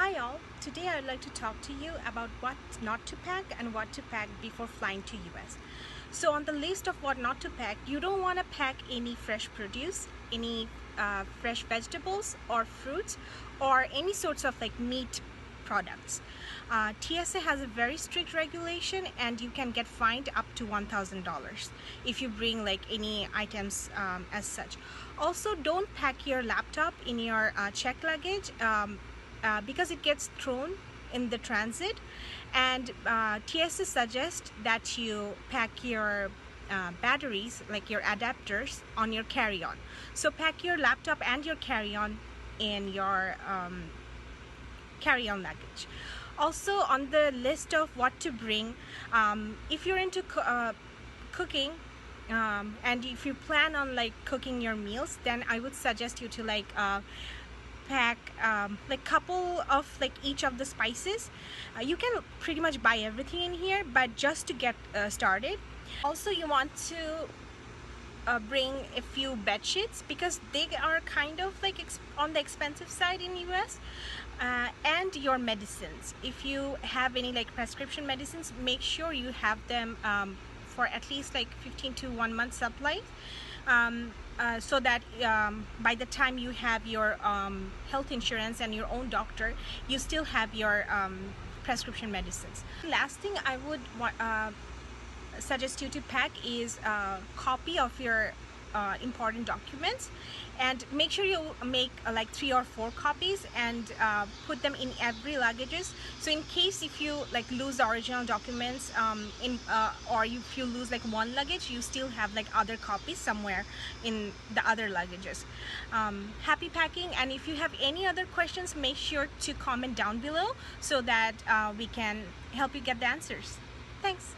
Hi all, today I'd like to talk to you about what not to pack and what to pack before flying to US. So on the list of what not to pack, you don't want to pack any fresh produce, any fresh vegetables or fruits, or any sorts of like meat products. TSA has a very strict regulation and you can get fined up to $1,000 if you bring like any items as such. Also, don't pack your laptop in your check luggage because it gets thrown in the transit, and TSA suggests that you pack your batteries, like your adapters, on your carry-on. So pack your laptop and your carry-on in your carry-on luggage. Also, on the list of what to bring, if you're into cooking, and if you plan on like cooking your meals, then I would suggest you to pack like couple of like each of the spices. You can pretty much buy everything in here, but just to get started. Also, you want to bring a few bed sheets because they are kind of like on the expensive side in US. And your medicines, if you have any like prescription medicines, make sure you have them for at least like 15 to 1 month supply, so that by the time you have your health insurance and your own doctor, you still have your prescription medicines. Last thing I would suggest you to pack is a copy of your important documents, and make sure you make like 3 or 4 copies and put them in every luggages, so in case if you like lose the original documents or if you lose like one luggage, you still have like other copies somewhere in the other luggages. Happy packing, and if you have any other questions, make sure to comment down below so that we can help you get the answers. Thanks.